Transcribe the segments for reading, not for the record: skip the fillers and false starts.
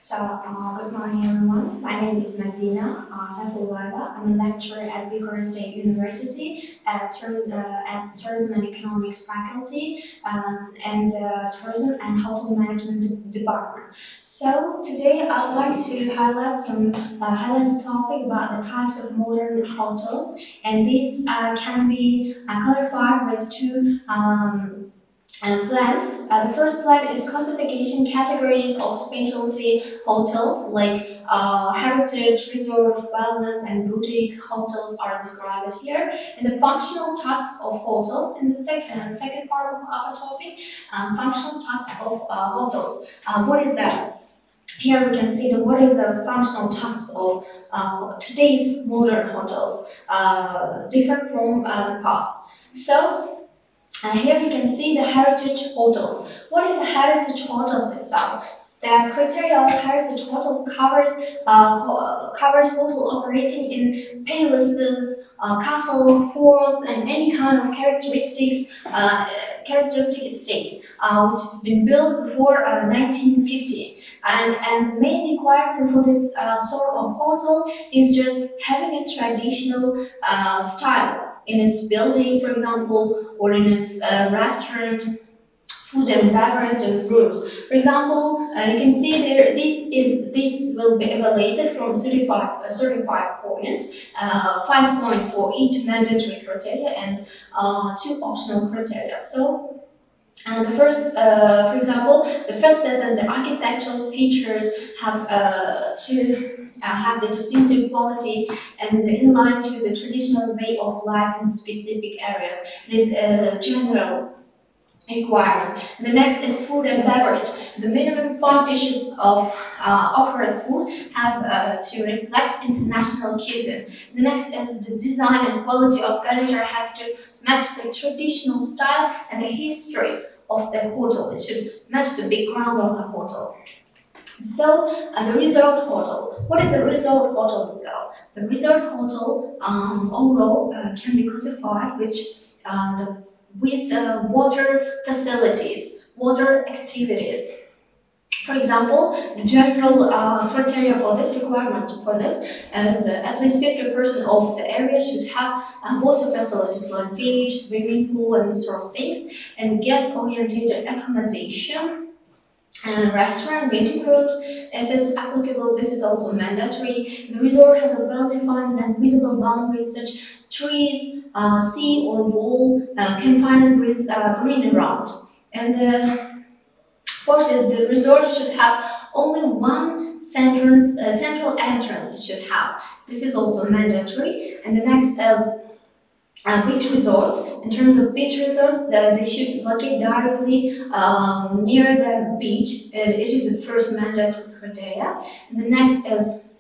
Good morning everyone. My name is Madina Sirojiddinova. I'm a lecturer at Bucharest State University at Tourism and Economics faculty and Tourism and Hotel Management department. So today I'd like to highlight a topic about the types of modern hotels, and these can be clarified with two plans. The first plan is classification categories of specialty hotels like heritage, resort, wellness, and boutique hotels are described here. And the functional tasks of hotels in the second part of our topic, functional tasks of hotels. What is that? Here we can see what is the functional tasks of today's modern hotels, different from the past. So here you can see the heritage hotels. What is the heritage hotels itself? The criteria of heritage hotels covers hotel operating in palaces, castles, forts, and any kind of characteristic estate which has been built before 1950. And the main requirement for this sort of hotel is just having a traditional style in its building, for example, or in its restaurant, food and beverage and rooms. For example, you can see there this will be evaluated from 35 points, 5 points for each mandatory criteria and 2 optional criteria. So the first, for example, the facade and the architectural features have to have the distinctive quality and in line to the traditional way of life in specific areas. It is a general requirement. The next is food and beverage. The minimum 5 dishes of offered food have to reflect international cuisine. The next is the design and quality of furniture has to match the traditional style and the history of the hotel. It should match the background of the hotel. So the resort hotel. What is a resort hotel itself? The resort hotel overall can be classified with water facilities, water activities. For example, the general criteria for this requirement for this is at least 50% of the area should have water facilities like beach, swimming pool, and these sort of things, and guest-oriented accommodation, restaurant, meeting rooms. If it's applicable, this is also mandatory. The resort has a well-defined and visible boundaries such trees, sea or wall confined with green around. And of course, the resort should have only one central entrance it should have. This is also mandatory. And the next is beach resorts. In terms of beach resorts, they should locate directly near the beach. It is the first mandatory criteria. And the next is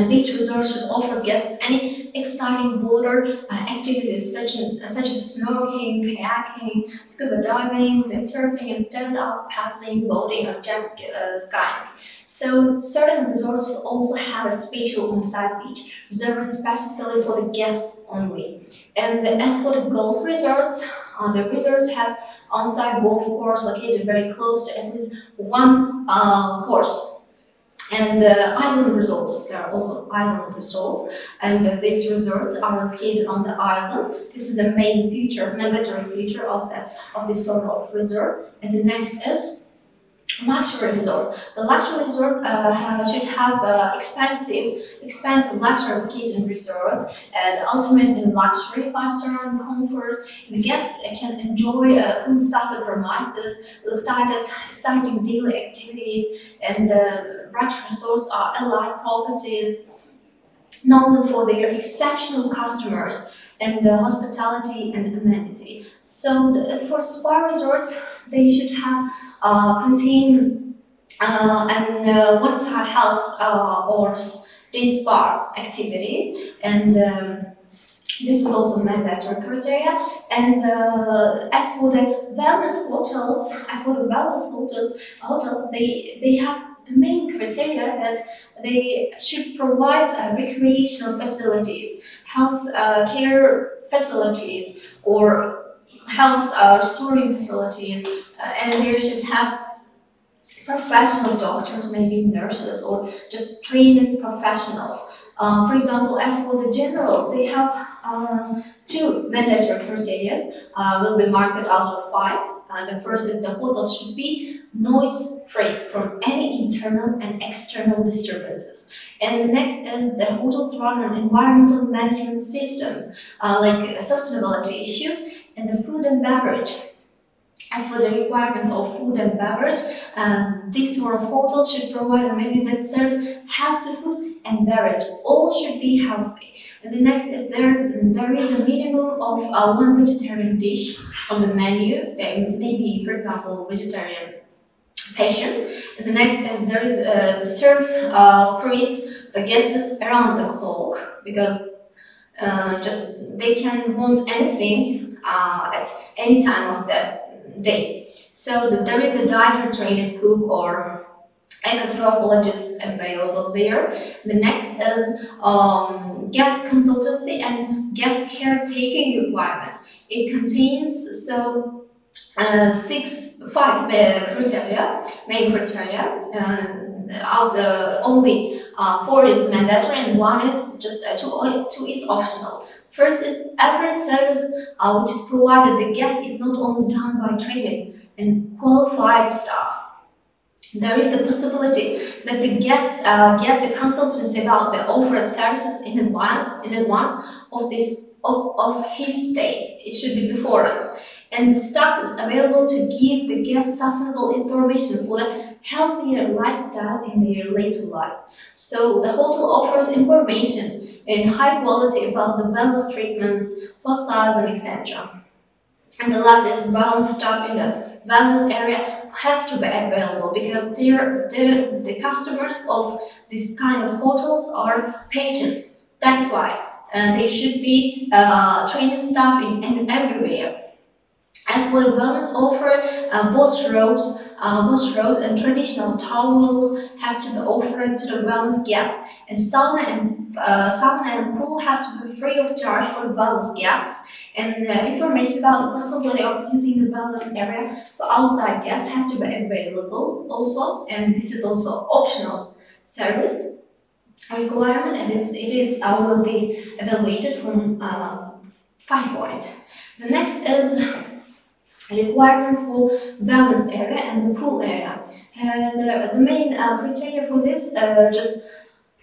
beach resorts should offer guests any exciting water activities such as snorkeling, kayaking, scuba diving, windsurfing, and stand-up paddling, boating, or jet skiing. So certain resorts will also have a special on-site beach reserved specifically for the guests only. And as for the golf resorts, the resorts have on-site golf course located very close to at least one course. And the island resorts, there are also island resorts, and these resorts are located on the island. This is the main feature, mandatory feature of this sort of resort. And the next is luxury resort. The luxury resort should have expensive luxury vacation resorts, and ultimately luxury 5-star and comfort. The guests can enjoy full staffed premises, exciting daily activities, and the luxury resorts are allied properties known for their exceptional customers and the hospitality and amenity. So as for spa resorts, they should have contain an one-side house or day spa activities, and this is also mandatory criteria. And as for the wellness hotels, they have the main criteria that they should provide recreational facilities, health care facilities, or health storing facilities, and they should have professional doctors, maybe nurses, or just trained professionals. For example, as for the general, they have two mandatory criteria will be marked out of 5. The first is the hotel should be noise-free from any internal and external disturbances. And the next is the hotels run on environmental management systems like sustainability issues and the food and beverage. As for the requirements of food and beverage, this sort of hotel should provide a menu that serves healthy food and beverage. All should be healthy. And the next is there is a minimum of one vegetarian dish on the menu. There may be, for example, vegetarian patients. And the next is there is serve fruits the guests around the clock, because just they can want anything at any time of the day. So there is a dietary trained cook or anthropologist available there. The next is guest consultancy and guest caretaking requirements. It contains five main criteria. Out the only 4 is mandatory and 1 is just two is optional. First is every service which is provided the guest is not only done by trained and qualified staff. There is the possibility that the guest gets a consultancy about the offered services in advance of his stay. It should be beforehand. And the staff is available to give the guests sustainable information for a healthier lifestyle in their later life. So the hotel offers information in high quality about the wellness treatments, lifestyles, and etc. And the last is wellness staff in the wellness area has to be available, because the customers of this kind of hotels are patients. That's why they should be trained staff in everywhere. As for the wellness offer, both robes and traditional towels have to be offered to the wellness guests, and sauna and pool have to be free of charge for the wellness guests. And information about the possibility of using the wellness area for outside guests has to be available also, and this is also optional service requirement, and it will be evaluated from 5 points. The next is requirements for wellness area and the pool area. The main criteria for this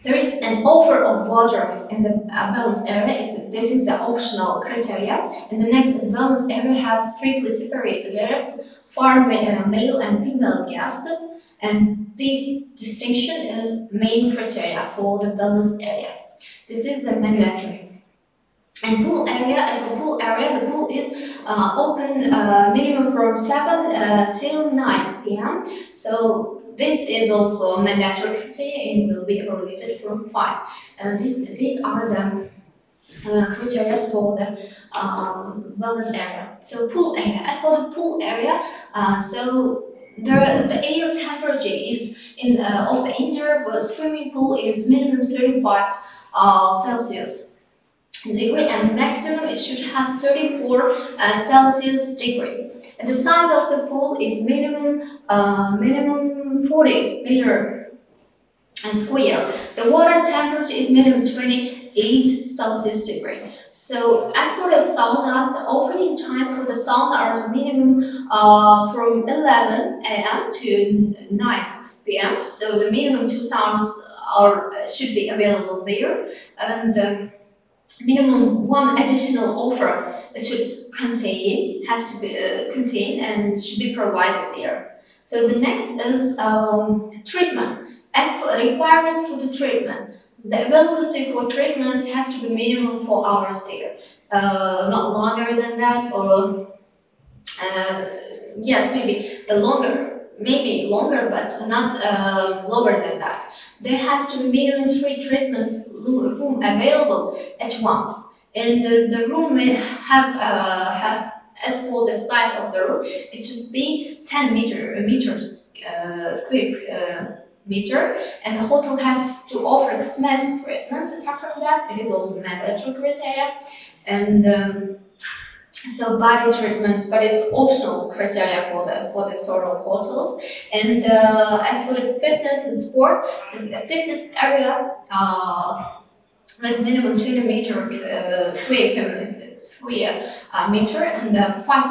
there is an offer of water in the wellness area. This is the optional criteria. And the next, the wellness area has strictly separated area for male and female guests, and this distinction is main criteria for the wellness area. This is the mandatory. And pool area, as for pool area, the pool is open minimum from 7 till 9 p.m. So this is also a mandatory criteria and will be evaluated from 5. These are the criteria for the wellness area. So pool area. As for the pool area, the air temperature is of the indoor swimming pool is minimum 35 Celsius degree, and maximum it should have 34 Celsius degree. And the size of the pool is minimum 40 meter square. The water temperature is minimum 28 Celsius degree. So as for the sauna, the opening times for the sauna are minimum from 11 a.m. to 9 p.m. So the minimum 2 saunas should be available there, and minimum 1 additional offer it has to be contained and should be provided there. So the next is treatment. As for requirements for the treatment, the availability for treatment has to be minimum 4 hours there, not longer than that, or yes, maybe longer, but not lower than that. There has to be minimum 3 treatments room available at once, and the room may have as for the size of the room, it should be 10 meters square meter, and the hotel has to offer cosmetic treatments. Apart from that, it is also mandatory criteria, and so body treatments, but it's optional criteria for this sort of hotels. And as for the fitness and sport, the fitness area with minimum 20 meter square meter, and 5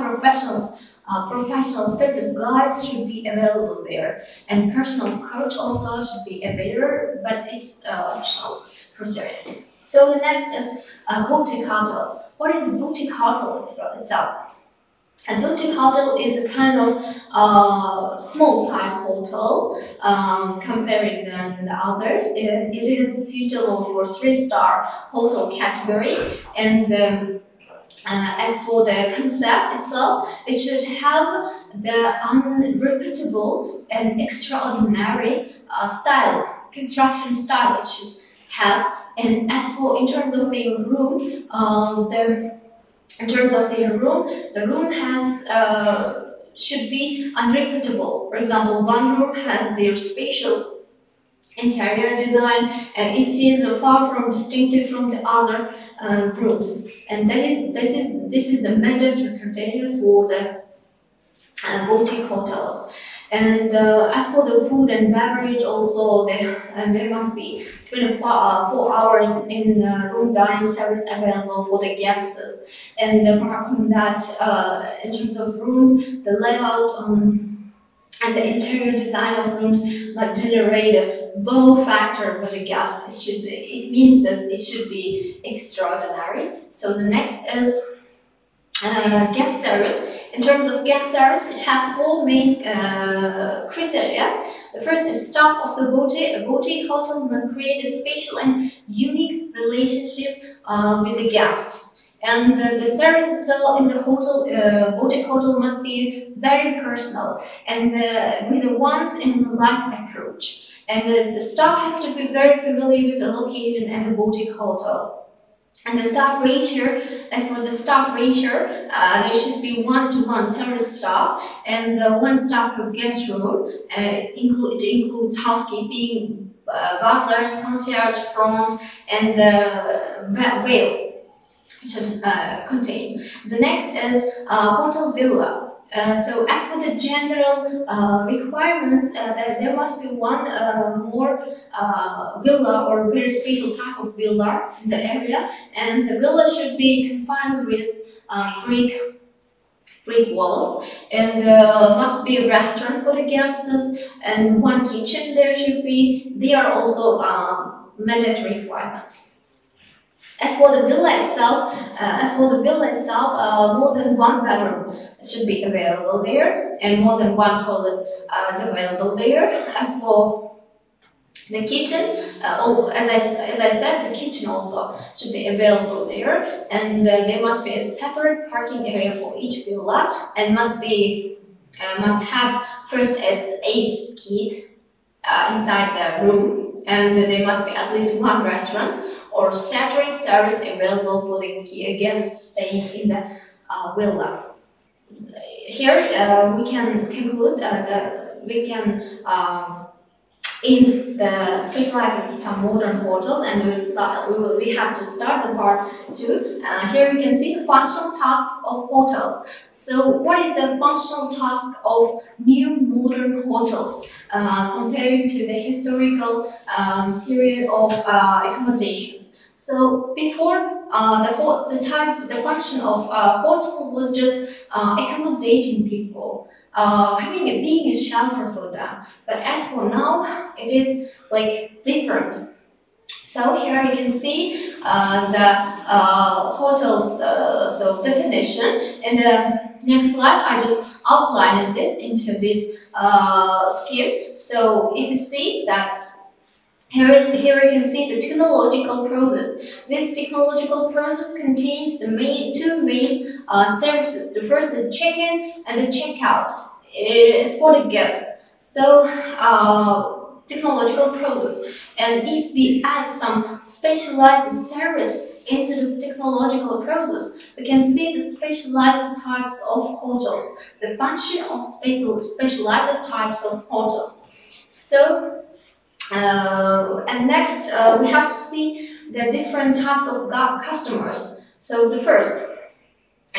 professional fitness guides should be available there, and personal coach also should be available, but it's optional criteria. So the next is boutique hotels. What is a boutique hotel itself? A boutique hotel is a kind of small size hotel comparing than the others. It is suitable for 3-star hotel category, and as for the concept itself, it should have the unrepeatable and extraordinary construction style it should have. And as for in terms of the room, the room has should be unrepeatable. For example, one room has their spatial interior design, and it is far from distinctive from the other rooms. And this is the mandatory criteria for the boutique hotels. And as for the food and beverage, also there must be 24 hours in room dining service available for the guests. And apart from that, in terms of rooms, the layout and the interior design of rooms must generate a wow factor for the guests. It means that it should be extraordinary. So the next is guest service. In terms of guest service, it has 4 main criteria. The first is staff of the boutique. A boutique hotel must create a special and unique relationship with the guests. And the service itself in the hotel, boutique hotel, must be very personal and with a once-in-a-life approach. And the staff has to be very familiar with the location and the boutique hotel. And the staff ratio, as for the staff ratio, there should be 1-to-1 service staff and 1 staff per guest room. It includes housekeeping, butlers, concierge, front, and bail should contain. The next is hotel villa. So as for the general requirements, there must be one more villa or very special type of villa in the area, and the villa should be confined with brick walls, and must be a restaurant for the guests, and 1 kitchen there should be. They are also mandatory requirements. As for the villa itself, more than 1 bedroom should be available there, and more than 1 toilet is available there. As for the kitchen, as I said, the kitchen also should be available there, and there must be a separate parking area for each villa, and must have first 8 kids inside the room, and there must be at least 1 restaurant or catering service available for the guests staying in the villa. Here we can conclude that we can end the specialized in some modern hotel, and we have to start the part 2. Here we can see the functional tasks of hotels. So what is the functional task of new modern hotels comparing to the historical period of accommodations? So before the function of hotel was just accommodating people, being a shelter for them. But as for now, it is like different. So here you can see the hotels definition. In the next slide, I just outlined this into this scheme. So if you see that. Here you can see the technological process. This technological process contains the 2 main services. The first is check-in and the check-out. It's for the guests. So technological process. And if we add some specialized service into this technological process, we can see the specialized types of hotels. The function of specialized types of hotels. So. And next, we have to see the different types of customers. So the first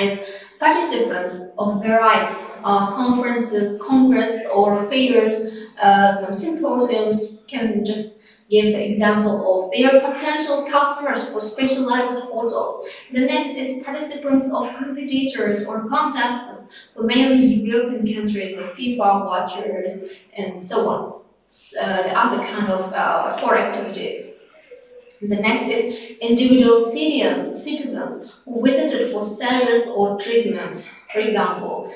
is Participants of various conferences, congress, or fairs, some symposiums can just give the example of their potential customers for specialized hotels. The next is participants of competitors or contests for mainly European countries like FIFA watchers and so on. The other kind of sport activities. The next is individual citizens who visited for service or treatment, for example,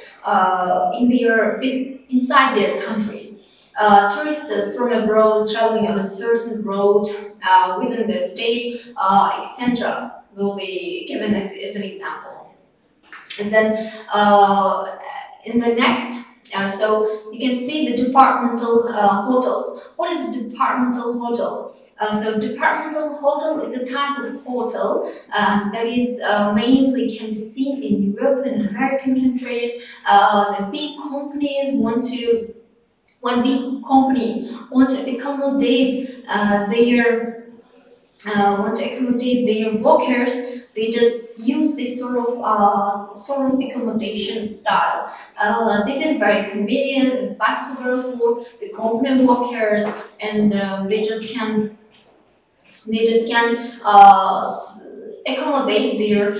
inside their countries. Tourists from abroad traveling on a certain road within the state, etc., will be given as an example. And then in the next, so you can see the departmental hotels. What is a departmental hotel? So departmental hotel is a type of hotel that is mainly can be seen in European and American countries. The big companies when big companies want to accommodate their workers, they just use this sort of accommodation style. This is very convenient and flexible for the company workers, and they just can accommodate their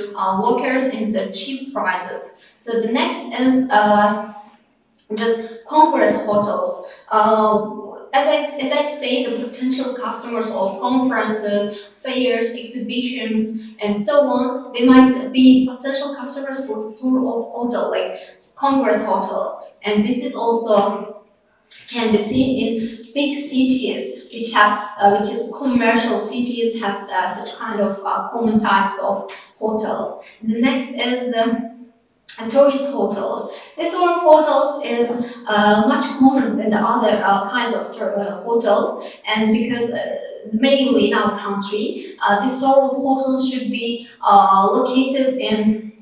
workers in the cheap prices. So the next is just congress hotels. As I say, the potential customers of conferences, fairs, exhibitions, and so on, they might be potential customers for the sort of hotel like congress hotels. And this is also can be seen in big cities, which is commercial cities have such kind of common types of hotels. The next is tourist hotels. This sort of hotels is much common than the other kinds of hotels, and because mainly in our country, this sort of hotels should be located in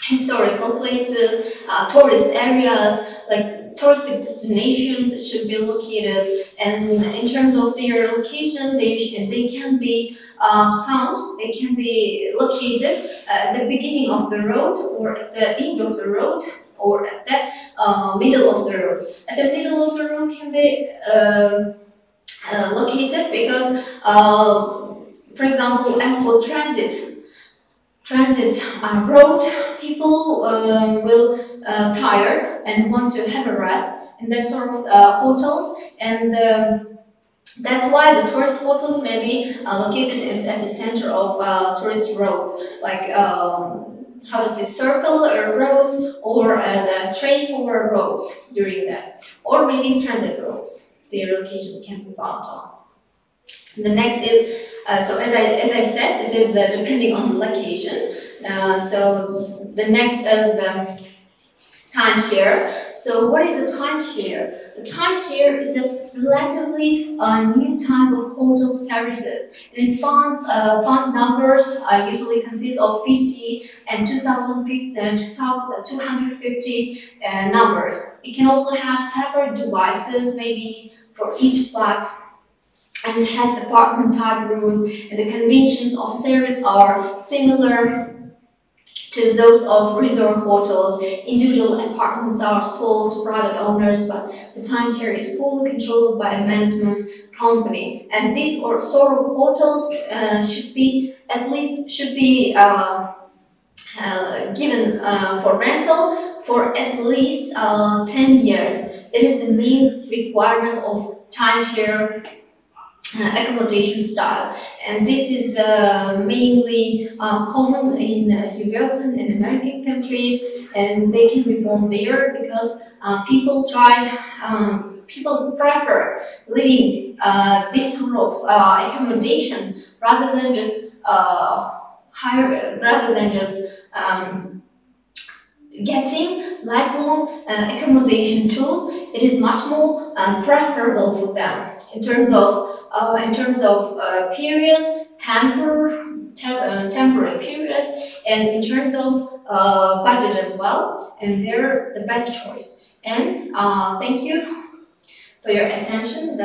historical places, tourist areas, like touristic destinations should be located, and in terms of their location, they can be they can be located at the beginning of the road, or at the end of the road, or at the middle of the road. At the middle of the road can be located because, for example, as for transit road, people will tire and want to have a rest in that sort of hotels, and that's why the tourist hotels may be located at the center of tourist roads, like how to say, circle roads, or the straightforward roads during that, or maybe transit roads. Their location can be found on. The next is, so as I said, it is depending on the location. So the next is the timeshare. So what is a timeshare? The timeshare is a relatively new type of hotel services. And its fund numbers usually consist of 50 and 250 numbers. It can also have separate devices, maybe for each flat, and it has apartment type rooms, and the conventions of service are similar to those of resort hotels. Individual apartments are sold to private owners, but the timeshare is fully controlled by a management company. And these sort of hotels should be given for rental for at least 10 years. It is the main requirement of timeshare accommodation style, and this is mainly common in European and American countries, and they can be found there because people prefer living this sort of accommodation rather than just getting lifelong accommodation tools. It is much more preferable for them in terms of period, temporary period, and in terms of budget as well. And they're the best choice. And thank you for your attention.